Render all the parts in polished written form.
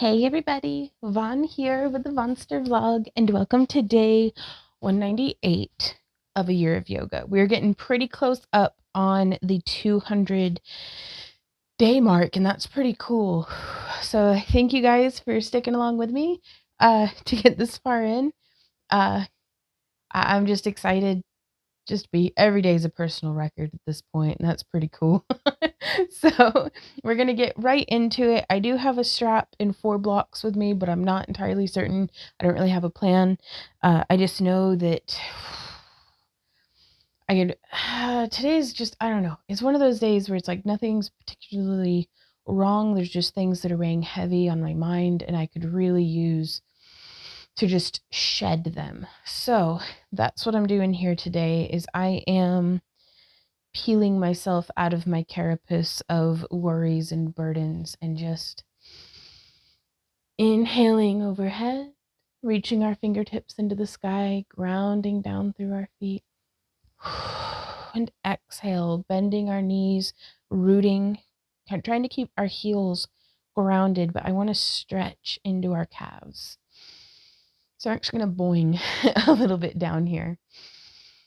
Hey everybody, Von here with the Vonster vlog, and welcome to day 198 of a year of yoga. We're getting pretty close up on the 200 day mark, and that's pretty cool. So thank you guys for sticking along with me to get this far in. I'm just excited. Just be every day is a personal record at this point, and that's pretty cool. So we're gonna get right into it. I do have a strap and 4 blocks with me, but I'm not entirely certain. I don't really have a plan. I just know that I could today's just, I don't know, it's one of those days where it's like nothing's particularly wrong. There's just things that are weighing heavy on my mind, and I could really use to just shed them. So that's what I'm doing here today. Is I am peeling myself out of my carapace of worries and burdens and just inhaling overhead, reaching our fingertips into the sky, grounding down through our feet, and exhale, bending our knees, rooting, trying to keep our heels grounded, but I want to stretch into our calves. So I'm actually going to boing a little bit down here.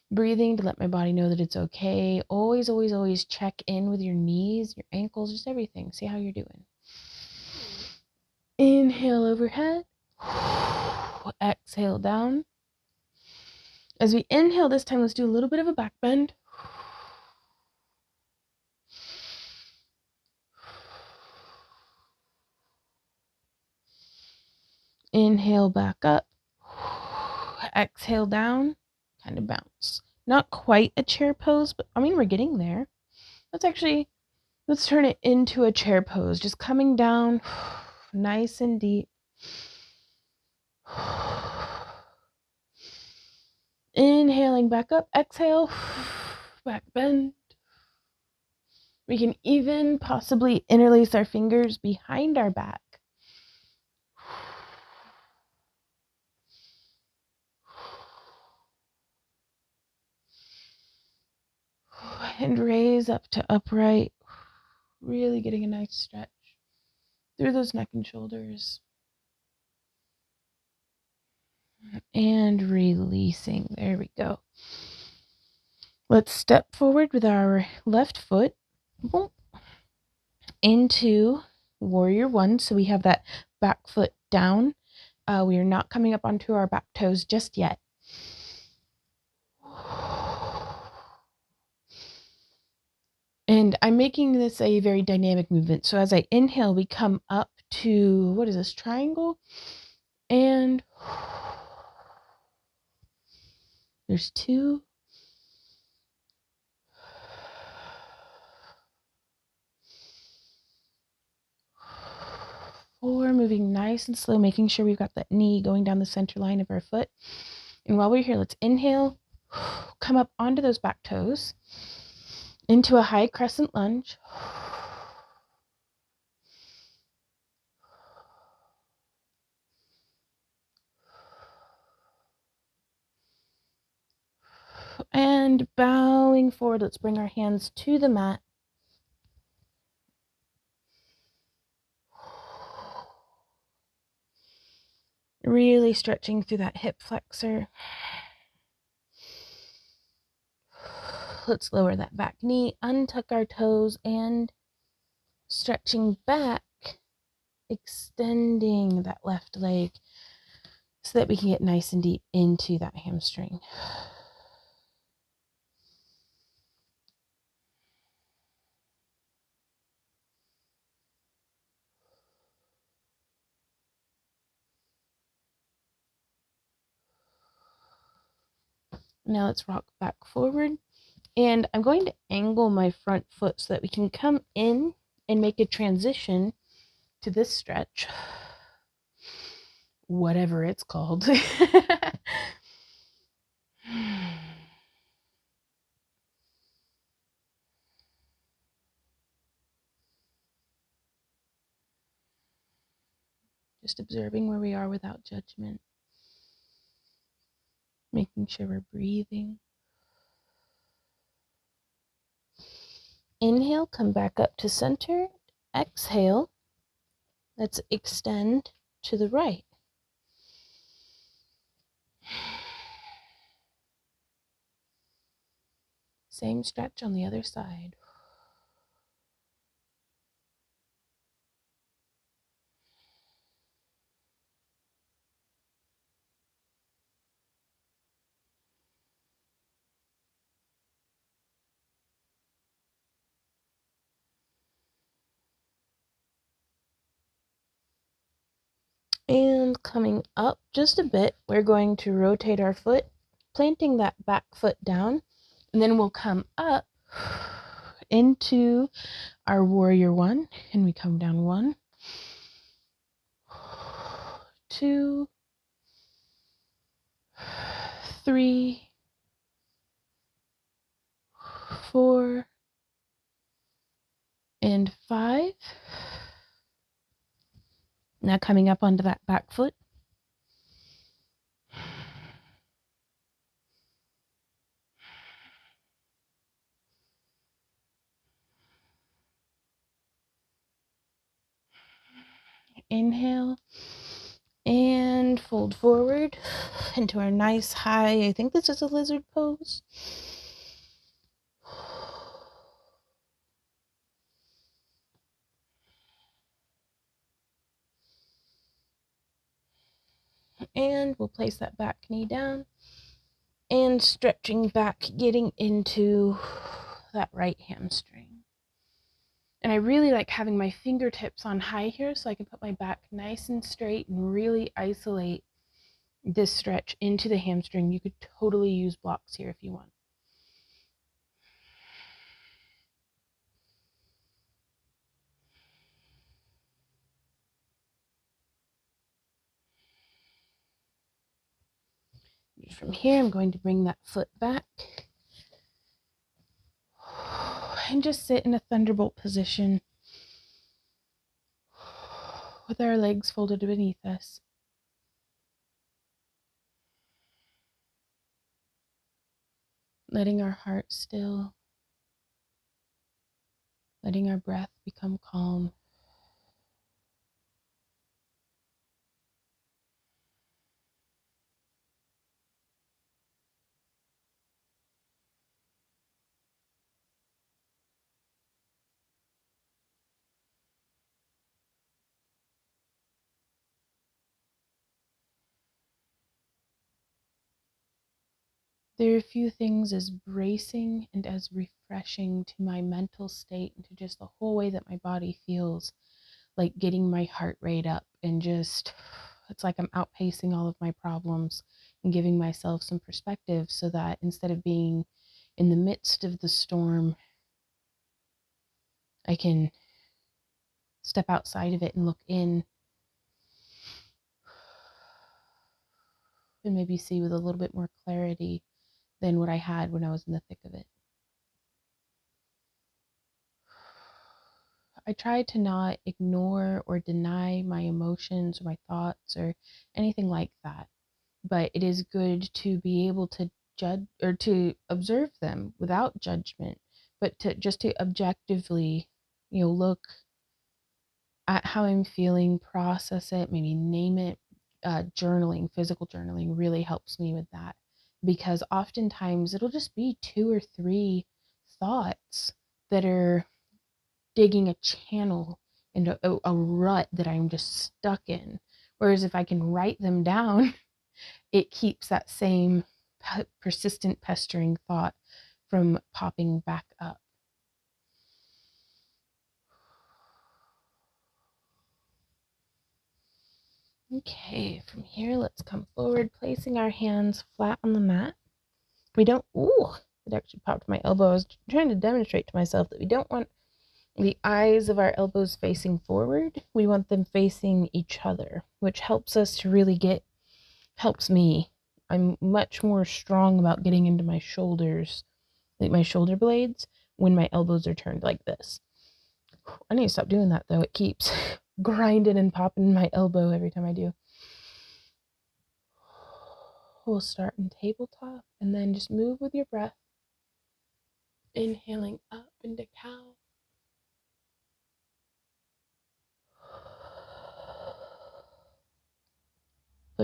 Breathing to let my body know that it's okay. Always, always, always check in with your knees, your ankles, just everything. See how you're doing. Inhale overhead. Exhale down. As we inhale this time, let's do a little bit of a back bend. Inhale back up. Exhale down. Kind of bounce. Not quite a chair pose, but I mean, we're getting there. Let's turn it into a chair pose. Just coming down nice and deep. Inhaling back up. Exhale. Back bend. We can even possibly interlace our fingers behind our back. And raise up to upright. Really getting a nice stretch through those neck and shoulders. And releasing. There we go. Let's step forward with our left foot into warrior one. So we have that back foot down. We are not coming up onto our back toes just yet. And I'm making this a very dynamic movement. So as I inhale, we come up to, what is this, triangle? And there's 2. 4, moving nice and slow, making sure we've got that knee going down the center line of our foot. And while we're here, let's inhale, come up onto those back toes, into a high crescent lunge. And bowing forward, let's bring our hands to the mat. Really stretching through that hip flexor. Let's lower that back knee, untuck our toes, and stretching back, extending that left leg so that we can get nice and deep into that hamstring. Now let's rock back forward. And I'm going to angle my front foot so that we can come in and make a transition to this stretch, whatever it's called. Just observing where we are without judgment. Making sure we're breathing. Inhale, come back up to center. Exhale. Let's extend to the right. Same stretch on the other side. And coming up just a bit, we're going to rotate our foot, planting that back foot down, and then we'll come up into our warrior one, and we come down 1, 2, 3, 4, and 5. Now coming up onto that back foot. Inhale and fold forward into our nice high, I think this is a lizard pose. And we'll place that back knee down and stretching back, getting into that right hamstring. And I really like having my fingertips on high here so I can put my back nice and straight and really isolate this stretch into the hamstring. You could totally use blocks here if you want. From here, I'm going to bring that foot back and just sit in a thunderbolt position with our legs folded beneath us. Letting our heart still, letting our breath become calm. There are few things as bracing and as refreshing to my mental state and to just the whole way that my body feels, like getting my heart rate up and just, it's like I'm outpacing all of my problems and giving myself some perspective so that instead of being in the midst of the storm, I can step outside of it and look in and maybe see with a little bit more clarity than what I had when I was in the thick of it. I try to not ignore or deny my emotions or my thoughts or anything like that. But it is good to be able to judge or to observe them without judgment, but to just to objectively, look at how I'm feeling, process it, maybe name it. Journaling, physical journaling really helps me with that because oftentimes it'll just be 2 or 3 thoughts that are digging a channel into a rut that I'm just stuck in. Whereas if I can write them down, it keeps that same persistent pestering thought from popping back up. Okay, from here, let's come forward, placing our hands flat on the mat. We don't, it actually popped my elbow. I was trying to demonstrate to myself that we don't want the eyes of our elbows facing forward. We want them facing each other, which helps us to really helps me. I'm much more strong about getting into my shoulders, like my shoulder blades, when my elbows are turned like this. I need to stop doing that though. It keeps grinding and popping my elbow every time I do. We'll start in tabletop and then just move with your breath. Inhaling up into cow.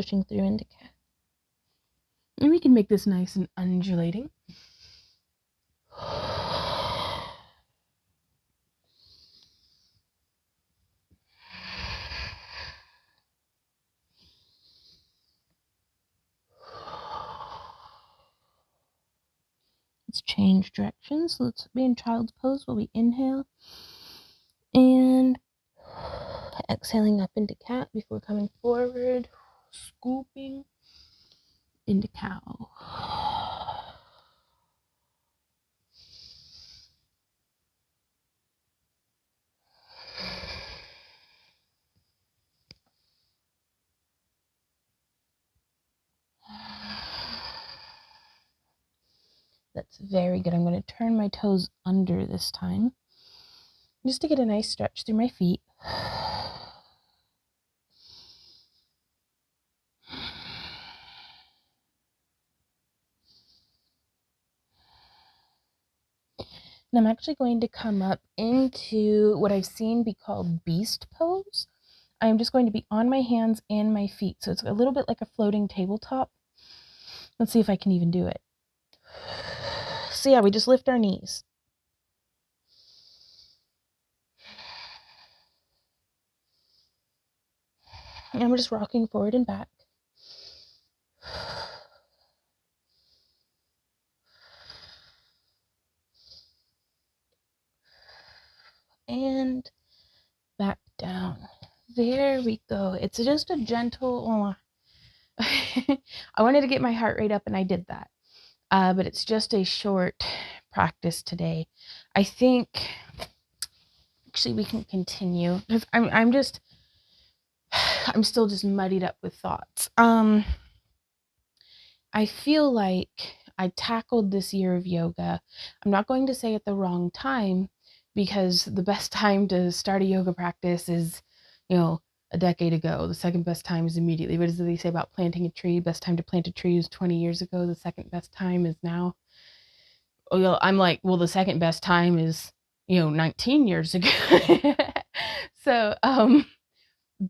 pushing through into cat. And we can make this nice and undulating. Let's change directions. Let's be in child's pose while we inhale. And exhaling up into cat before coming forward. Scooping into cow. That's very good. I'm going to turn my toes under this time, just to get a nice stretch through my feet. And I'm actually going to come up into what I've seen be called beast pose. I'm just going to be on my hands and my feet. So it's a little bit like a floating tabletop. Let's see if I can even do it. So yeah, we just lift our knees. And we're just rocking forward and back. And back down. There we go. It's just a gentle... I wanted to get my heart rate up and I did that. But it's just a short practice today. I think actually we can continue. I'm still just muddied up with thoughts. I feel like I tackled this year of yoga. I'm not going to say at the wrong time, because the best time to start a yoga practice is, a decade ago. The second best time is immediately. What does they say about planting a tree? Best time to plant a tree is 20 years ago. The second best time is now. Well, I'm like, well, the second best time is, 19 years ago. So,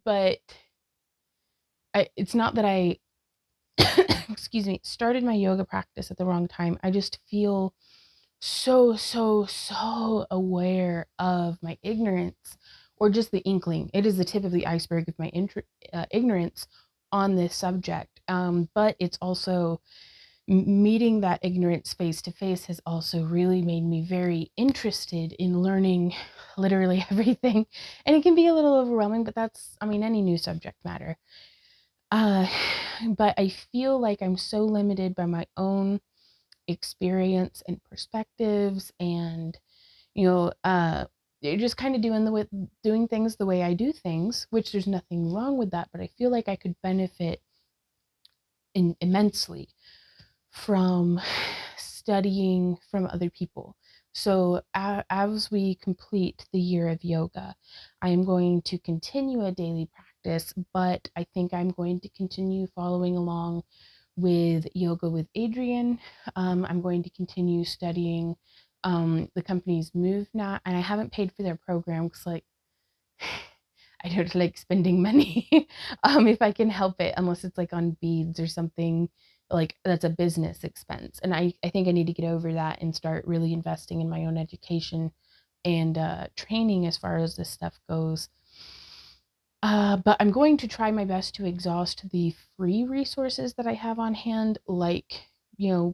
but it's not that I, excuse me, started my yoga practice at the wrong time. I just feel so aware of my ignorance, or just the inkling. It is the tip of the iceberg of my ignorance on this subject. But it's also meeting that ignorance face to face has also really made me very interested in learning literally everything. And it can be a little overwhelming, but that's, any new subject matter. But I feel like I'm so limited by my own experience and perspectives, and just kind of doing things the way I do things, which there's nothing wrong with that, but I feel like I could benefit immensely from studying from other people. So as we complete the year of yoga, I am going to continue a daily practice, but I think I'm going to continue following along with Yoga with Adriene. I'm going to continue studying the company's MoveNat, and I haven't paid for their program because, I don't like spending money if I can help it, unless it's like on beads or something like that's a business expense. And I think I need to get over that and start really investing in my own education and training as far as this stuff goes. But I'm going to try my best to exhaust the free resources that I have on hand, like,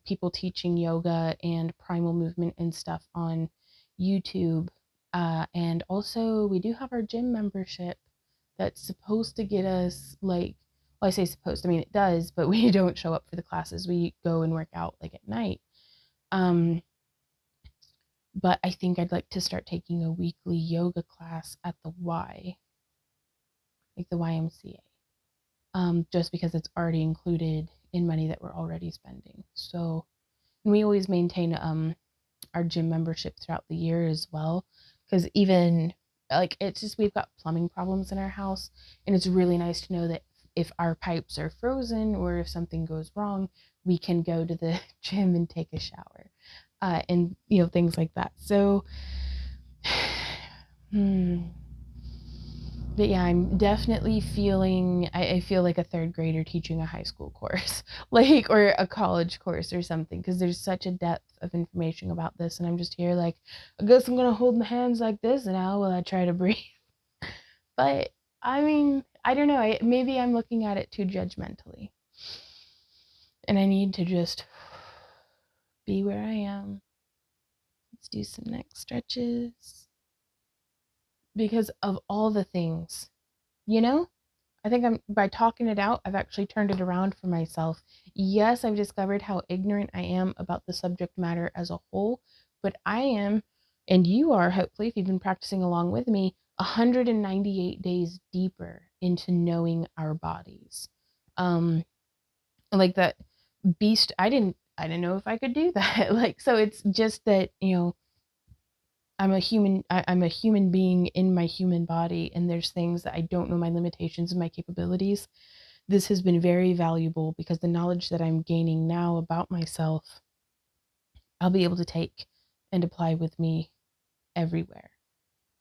people teaching yoga and primal movement and stuff on YouTube. And also, we do have our gym membership that's supposed to get us, well, I say supposed, it does, but we don't show up for the classes. We go and work out at night. But I think I'd like to start taking a weekly yoga class at the Y, like the YMCA. Just because it's already included in money that we're already spending. So, and we always maintain our gym membership throughout the year as well, because even it's just, we've got plumbing problems in our house, and it's really nice to know that if our pipes are frozen or if something goes wrong, we can go to the gym and take a shower, and things like that. So But yeah, I'm definitely feeling, I feel like a third grader teaching a high school course, like, or a college course or something, because there's such a depth of information about this. And I'm just here like, I guess I'm going to hold my hands like this now while I try to breathe. But I mean, I don't know. Maybe I'm looking at it too judgmentally. And I need to just be where I am. Let's do some neck stretches. Because of all the things, you know? I think by talking it out, I've actually turned it around for myself. Yes, I've discovered how ignorant I am about the subject matter as a whole, but I am, and you are, hopefully, if you've been practicing along with me, 198 days deeper into knowing our bodies. Like that beast, I didn't know if I could do that. Like, so it's just that, I'm a human. I'm a human being in my human body, and there's things that I don't know my limitations and my capabilities. This has been very valuable because the knowledge that I'm gaining now about myself, I'll be able to take and apply with me everywhere.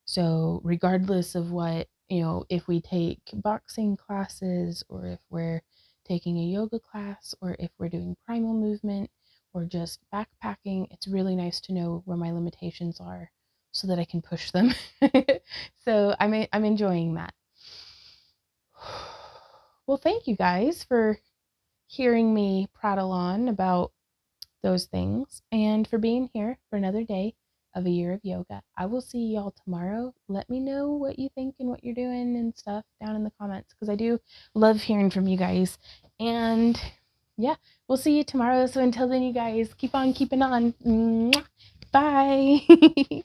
So, regardless of what, if we take boxing classes or if we're taking a yoga class or if we're doing primal movement or just backpacking, it's really nice to know where my limitations are so that I can push them. So, I'm enjoying that. Well, thank you guys for hearing me prattle on about those things and for being here for another day of a year of yoga. I will see y'all tomorrow. Let me know what you think and what you're doing and stuff down in the comments because I do love hearing from you guys. And yeah, we'll see you tomorrow. So until then, you guys keep on keeping on. Mwah. Bye.